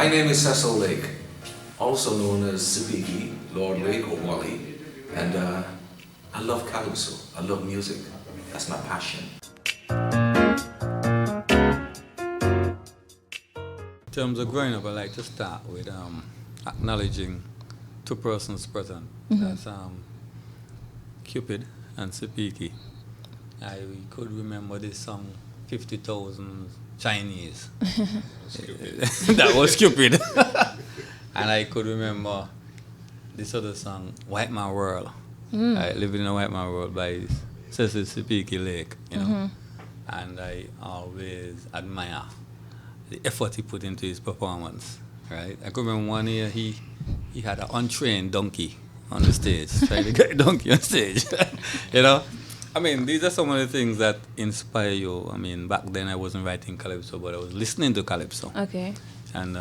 My name is Cecil Lake, also known as Cepeke, Lord Lake or Wally, and I love Calypso. I love music. That's my passion. In terms of growing up, I like to start with acknowledging two persons present. That's Cupid and Cepeke. I could remember this song, 50,000 Chinese. That was Cupid. And I could remember this other song, White Man World. I live in a White Man World by Cecil Cepeke Lake, you know. And I always admire the effort he put into his performance, right? I could remember one year he had an untrained donkey on the stage, trying to get a donkey on stage, you know? I mean, these are some of the things that inspire you. I mean, back then I wasn't writing Calypso, but I was listening to Calypso. Okay. And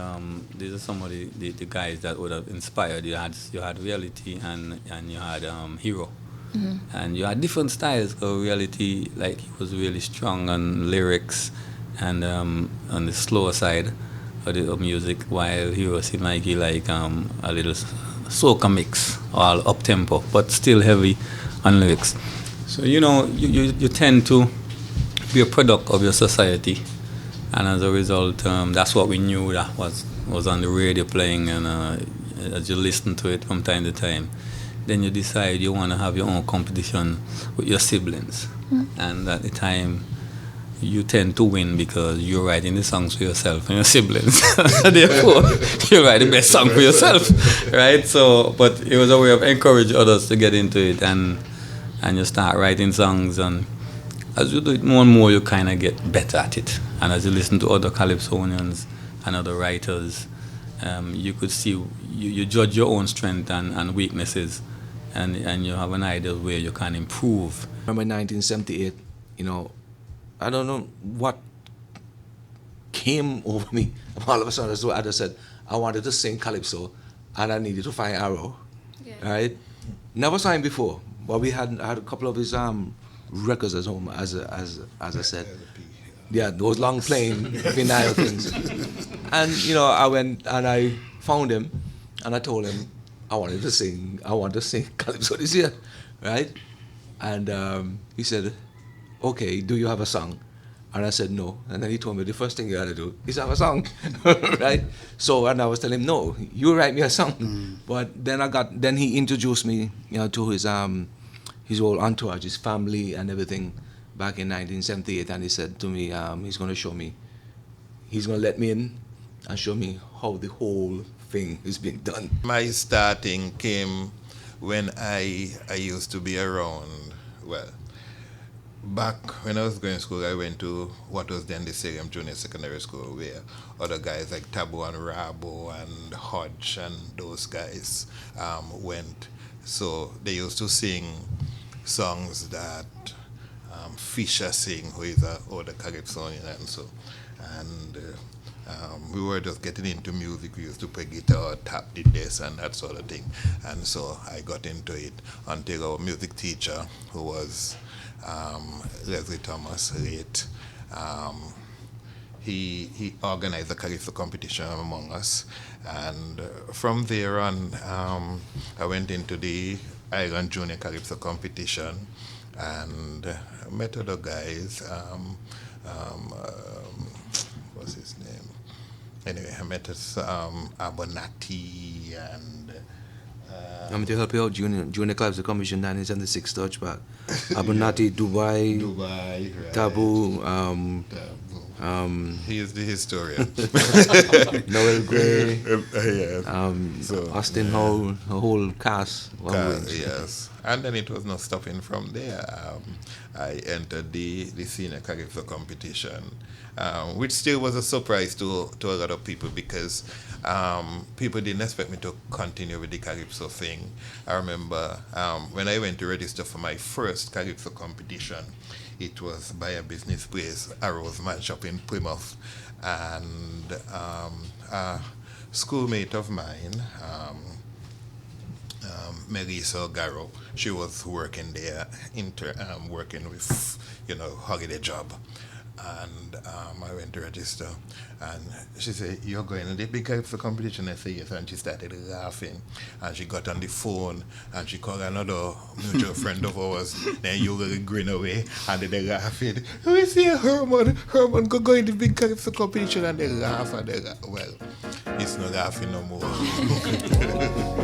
these are some of the guys that would have inspired. You had Reality and you had Hero. And you had different styles. So Reality, like, he was really strong on lyrics and on the slower side of music, while Hero Cepeke like a little soca mix, all up tempo, but still heavy on lyrics. So you know, you tend to be a product of your society, and as a result, that's what we knew that was on the radio playing, and as you listen to it from time to time, then you decide you want to have your own competition with your siblings, and at the time, you tend to win because you're writing the songs for yourself and your siblings. Therefore, you write the best song for yourself, right? So, but it was a way of encouraging others to get into it, and you start writing songs, and as you do it more and more, you kind of get better at it. And as you listen to other Calypsonians and other writers, you could see, you judge your own strength and weaknesses, and you have an idea where you can improve. I remember 1978, you know, I don't know what came over me. All of a sudden, I just said, I wanted to sing Calypso, and I needed to find Arrow, right? Never saw him before, but we had a couple of his records at home, as I said. Yeah, those long playing vinyl things. And, you know, I went and I found him, and I told him I want to sing Calypso this year, right? And he said, okay, do you have a song? And I said, no. And then he told me the first thing you got to do is have a song, right? So, and I was telling him, no, you write me a song. But then he introduced me, you know, to his whole entourage, his family and everything back in 1978. And he said to me, he's going to let me in and show me how the whole thing is being done. My starting came when I used to be around, well, back when I was going to school, I went to what was then the Salem Junior Secondary School, where other guys like Tabo and Rabo and Hodge and those guys went. So they used to sing songs that Fisher sing, who is an older Calypsonian, and so. And we were just getting into music. We used to play guitar, tap the desk, and that sort of thing. And so I got into it until our music teacher, who was Leslie Thomas, late, he organized a Calypso competition among us, and from there on, I went into the Island Junior Calypso competition, and met other guys. What's his name? Anyway, I met Abonati and. I'm to help you out, Junior Calypso Commission 1976 Touchback. Abonati, Dubai, Right. Taboo, he is the historian. Noel Gray, Yes. Austin Hall, a whole cast. Yes. And then it was not stopping from there. I entered the senior Calypso competition, which still was a surprise to a lot of people, because people didn't expect me to continue with the Calypso thing. I remember when I went to register for my first Calypso competition, it was by a business place, Arrow's Man Shop in Plymouth, and a schoolmate of mine, Melissa Garrow, she was working there, working with, holiday job. And I went to register, and she said, "You're going to the big Calypso competition?" I said, "Yes." And she started laughing, and she got on the phone, and she called another mutual friend of ours. Then you will grin away, and then they laughing. We see Herman go in the big Calypso competition, and they laugh, and they laugh. Well, it's not laughing no more.